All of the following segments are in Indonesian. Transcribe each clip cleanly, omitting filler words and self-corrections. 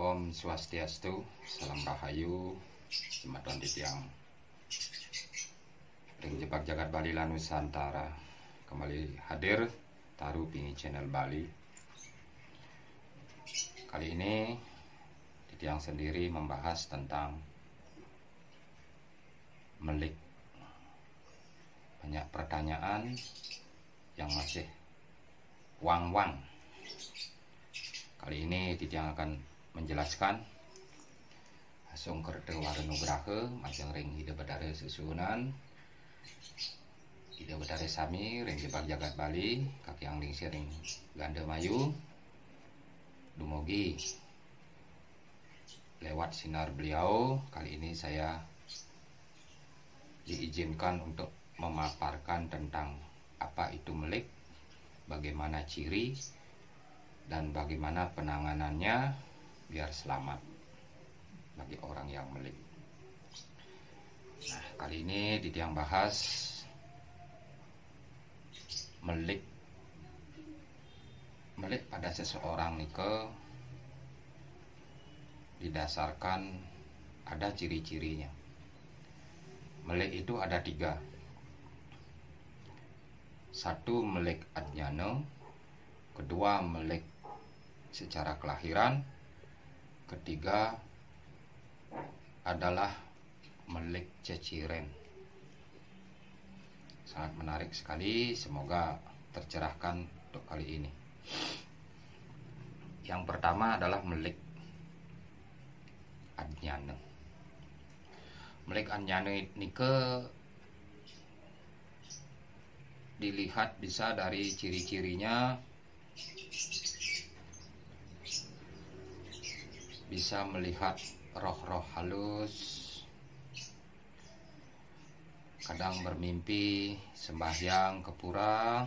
Om Swastiastu, Salam Rahayu, Jemaatan Titiang Ring Jebak Jagat Bali lan Nusantara. Kembali hadir Taru Pingi Channel Bali. Kali ini Titiang sendiri membahas tentang melik. Banyak pertanyaan yang masih wang-wang. Kali ini Titiang akan menjelaskan Hasung Kerte Warenugraha Majeng Ring Hida Bedare Susunan Hida Bedare Sami Ring Jebak Jagat Bali Kaki Angling Siring Ganda Mayu Dumugi lewat sinar beliau. Kali ini saya diizinkan untuk memaparkan tentang apa itu melik, bagaimana ciri, dan bagaimana penanganannya biar selamat bagi orang yang melik. Nah, kali ini Titiang bahas melik. Melik pada seseorang nike didasarkan ada ciri-cirinya. Melik itu ada 3. 1 melik adnyana, kedua melik secara kelahiran, ketiga adalah melik ceciren. Sangat menarik sekali, semoga tercerahkan untuk kali ini. Yang pertama adalah melik adnyana. Melik adnyana nike dilihat bisa dari ciri-cirinya. Bisa melihat roh-roh halus, kadang bermimpi, sembahyang ke pura,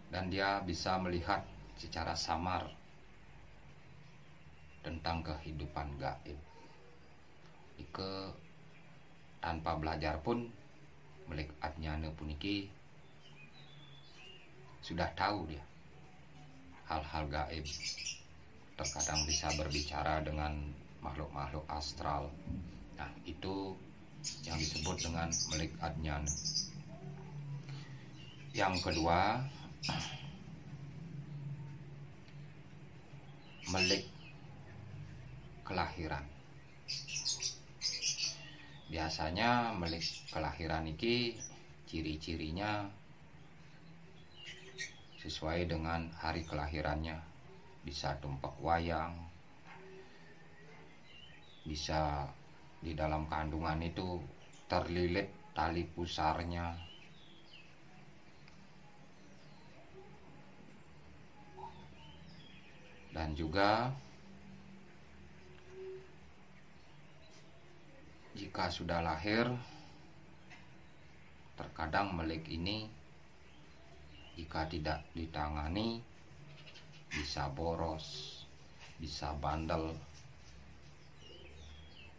dan dia bisa melihat secara samar tentang kehidupan gaib. Ike tanpa belajar pun melik adnyana puniki sudah tahu dia hal-hal gaib. Terkadang bisa berbicara dengan makhluk-makhluk astral. Nah, itu yang disebut dengan melik adnyana. Yang kedua, melik kelahiran. Biasanya melik kelahiran ini ciri-cirinya sesuai dengan hari kelahirannya. Bisa tumpak wayang, bisa di dalam kandungan itu terlilit tali pusarnya, dan juga jika sudah lahir, terkadang melik ini jika tidak ditangani bisa boros, bisa bandel,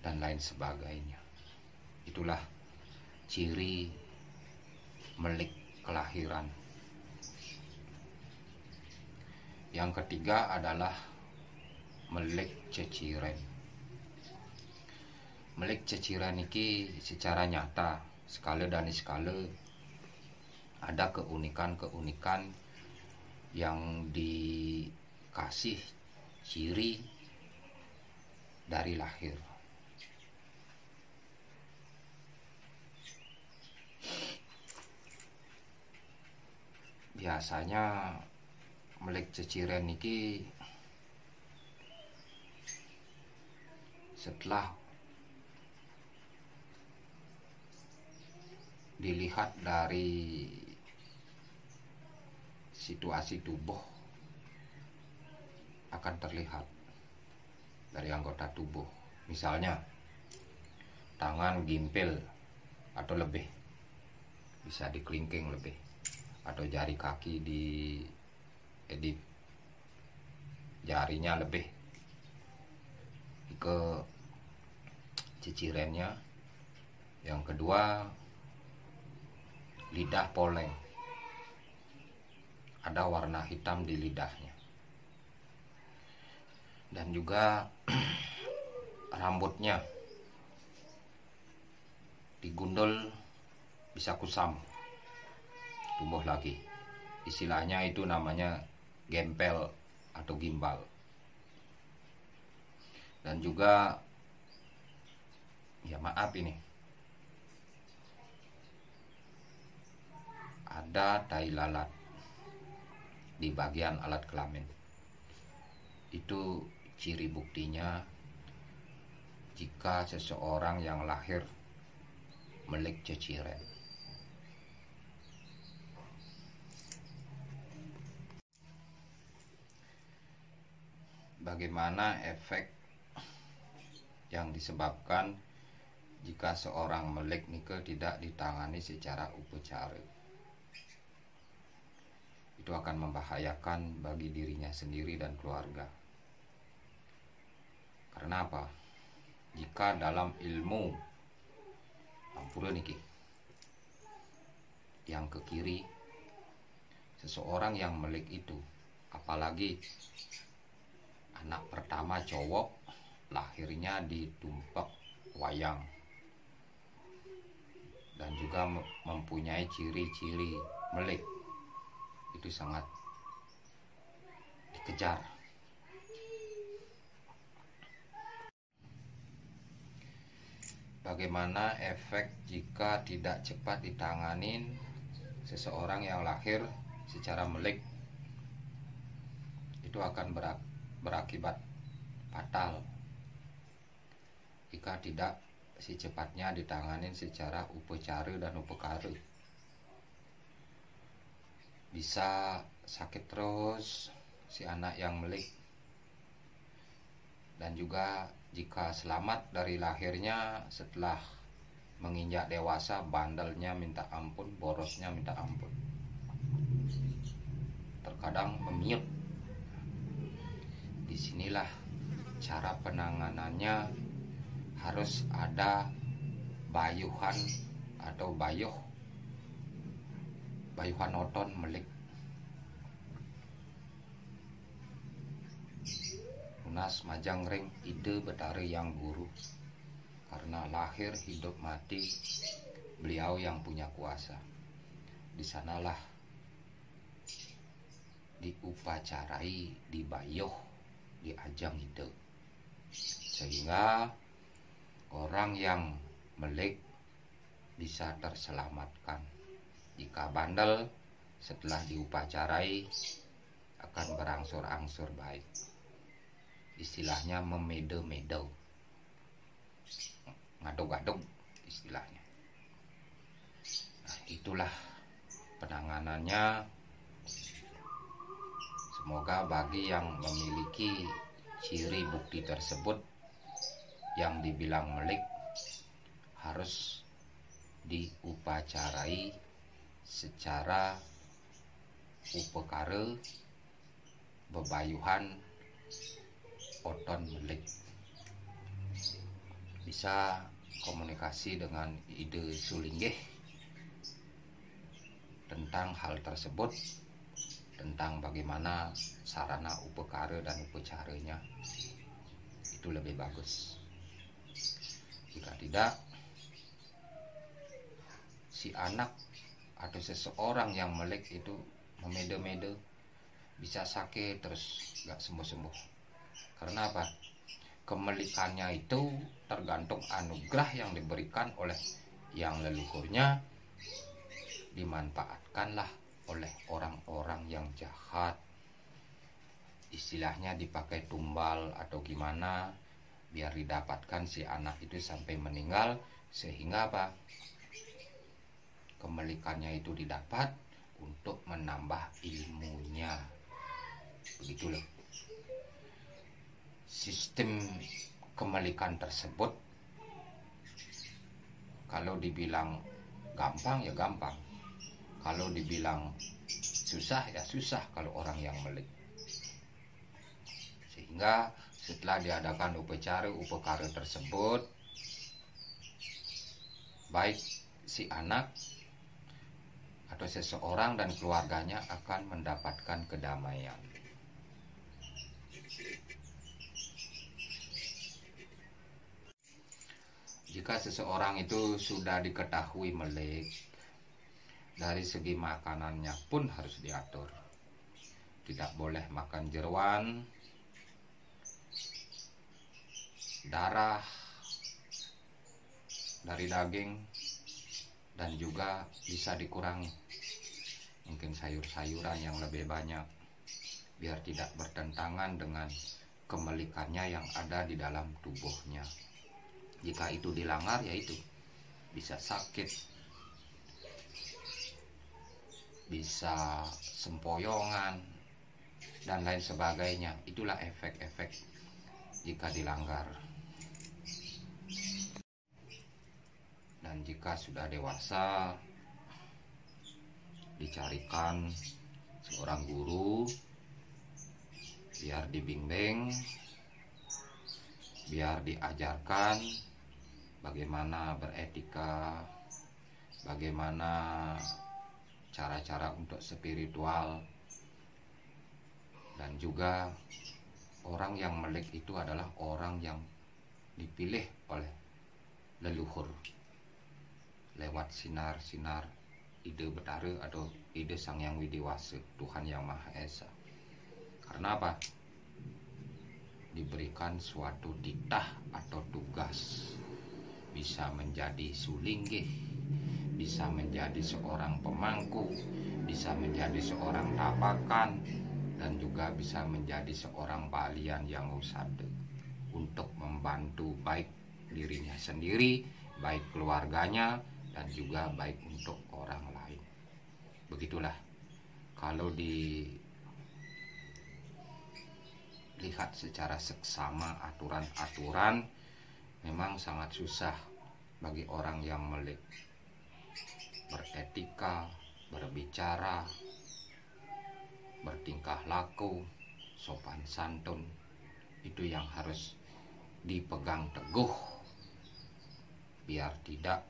dan lain sebagainya. Itulah ciri melik kelahiran. Yang ketiga adalah melik ceciren. Melik ceciren ini secara nyata skala dan skala ada keunikan-keunikan yang dikasih ciri dari lahir. Biasanya melik ceciren niki setelah dilihat dari situasi tubuh akan terlihat dari anggota tubuh. Misalnya tangan gimpil atau lebih, bisa dikelingking lebih, atau jari kaki di edit jarinya lebih ke cicirennya. Yang kedua, lidah poleng, ada warna hitam di lidahnya. Dan juga rambutnya digundul bisa kusam, tumbuh lagi. Istilahnya itu namanya gempel atau gimbal. Dan juga ya maaf ini, ada tai lalat di bagian alat kelamin. Itu ciri buktinya jika seseorang yang lahir melik ceciren. Bagaimana efek yang disebabkan jika seorang melik nike tidak ditangani secara upacara? Itu akan membahayakan bagi dirinya sendiri dan keluarga. Karena apa? Jika dalam ilmu ampura niki yang ke kiri, seseorang yang melik itu, apalagi anak pertama cowok, lahirnya di tumpak wayang dan juga mempunyai ciri-ciri melik, itu sangat dikejar. Bagaimana efek jika tidak cepat ditanganin seseorang yang lahir secara melik? Itu akan berakibat fatal jika tidak secepatnya ditanganin secara upacara dan upakara. Bisa sakit terus si anak yang melik. Dan juga jika selamat dari lahirnya, setelah menginjak dewasa, bandelnya minta ampun, borosnya minta ampun, terkadang memiut. Disinilah cara penanganannya, harus ada bayuhan atau bayuhan oton melik. Unas majang ring ide betari yang guru, karena lahir hidup mati beliau yang punya kuasa. Di sanalah diupacarai, dibayuh, diajang ide, sehingga orang yang melik bisa terselamatkan. Jika bandel, setelah diupacarai akan berangsur-angsur baik. Istilahnya memedo-medo, ngadog-gadog istilahnya. Nah, itulah penanganannya. Semoga bagi yang memiliki ciri bukti tersebut yang dibilang melik, harus diupacarai secara upakara, bebayuhan oton melik. Bisa komunikasi dengan Ide Sulinggih tentang hal tersebut, tentang bagaimana sarana upakara dan upacaranya, itu lebih bagus. Jika tidak, si anak atau seseorang yang melik itu memede-mede, bisa sakit terus gak sembuh-sembuh. Karena apa? Kemelikannya itu tergantung anugerah yang diberikan oleh yang leluhurnya, dimanfaatkanlah oleh orang-orang yang jahat. Istilahnya dipakai tumbal atau gimana, biar didapatkan si anak itu sampai meninggal, sehingga apa? Kemelikannya itu didapat untuk menambah ilmunya. Begitu loh. Sistem kemelikan tersebut, kalau dibilang gampang ya gampang, kalau dibilang susah ya susah kalau orang yang melik. Sehingga setelah diadakan upakara tersebut, baik si anak atau seseorang dan keluarganya akan mendapatkan kedamaian. Jika seseorang itu sudah diketahui melek, dari segi makanannya pun harus diatur. Tidak boleh makan jeroan, darah dari daging, dan juga bisa dikurangi. Mungkin sayur-sayuran yang lebih banyak, biar tidak bertentangan dengan kemelikannya yang ada di dalam tubuhnya. Jika itu dilanggar, yaitu bisa sakit, bisa sempoyongan, dan lain sebagainya. Itulah efek-efek jika dilanggar. Dan jika sudah dewasa, dicarikan seorang guru biar dibimbing, biar diajarkan bagaimana beretika, bagaimana cara-cara untuk spiritual. Dan juga orang yang melek itu adalah orang yang dipilih oleh leluhur lewat sinar-sinar ide Betara atau ide Sang Yang Widiwasa, Tuhan Yang Maha Esa. Karena apa? Diberikan suatu titah atau tugas, bisa menjadi sulinggih, bisa menjadi seorang pemangku, bisa menjadi seorang tapakan, dan juga bisa menjadi seorang balian yang usada untuk membantu baik dirinya sendiri, baik keluarganya, dan juga baik untuk orang lain. Begitulah kalau dilihat secara seksama aturan-aturan, memang sangat susah bagi orang yang melek beretika, berbicara, bertingkah laku, sopan santun. Itu yang harus dipegang teguh, biar tidak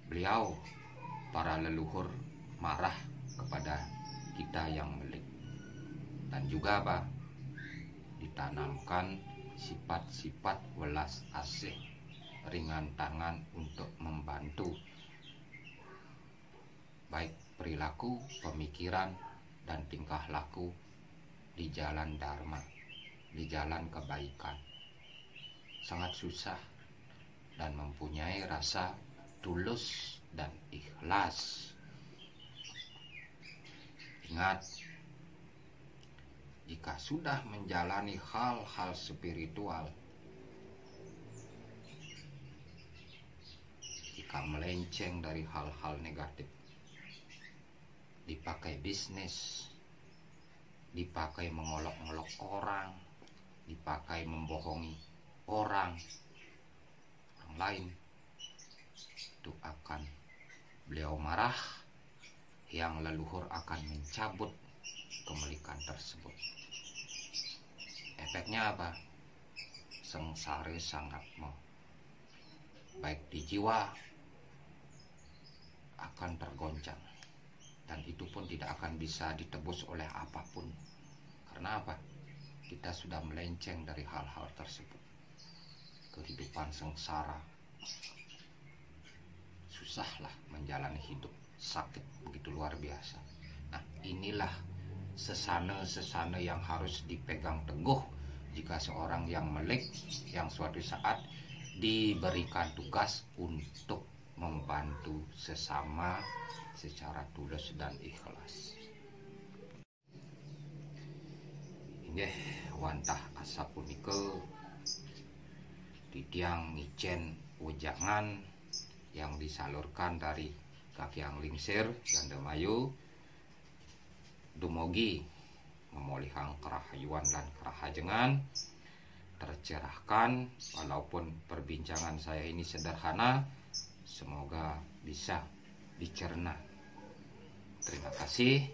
beliau, para leluhur, marah kepada kita yang melek. Dan juga apa? Ditanamkan sifat-sifat welas asih, ringan tangan untuk membantu baik perilaku, pemikiran, dan tingkah laku di jalan dharma, di jalan kebaikan. Sangat susah dan mempunyai rasa tulus dan ikhlas. Ingat, jika sudah menjalani hal-hal spiritual, jika melenceng dari hal-hal negatif, dipakai bisnis, dipakai mengolok-olok orang, dipakai membohongi orang lain, itu akan beliau marah, yang leluhur akan mencabut kemelikan tersebut. Efeknya apa? Sengsara sangat baik di jiwa akan tergoncang, dan itu pun tidak akan bisa ditebus oleh apapun. Karena apa? Kita sudah melenceng dari hal-hal tersebut. Kehidupan sengsara, susahlah menjalani hidup, sakit begitu luar biasa. Nah, inilah sesana-sesana yang harus dipegang teguh jika seorang yang melek, yang suatu saat diberikan tugas untuk membantu sesama secara tulus dan ikhlas. Inggih wantah asa punika titiang ngicen ujangan yang disalurkan dari Kakyang Lingsir Gandamayu dumugi memolihang kerahayuan dan kerahajengan tercerahkan. Walaupun perbincangan saya ini sederhana, semoga bisa dicerna. Terima kasih.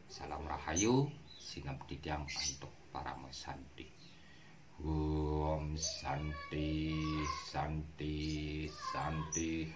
Salam rahayu, sinap titiang untuk para mesanti. Om Santi, Santi, Santi.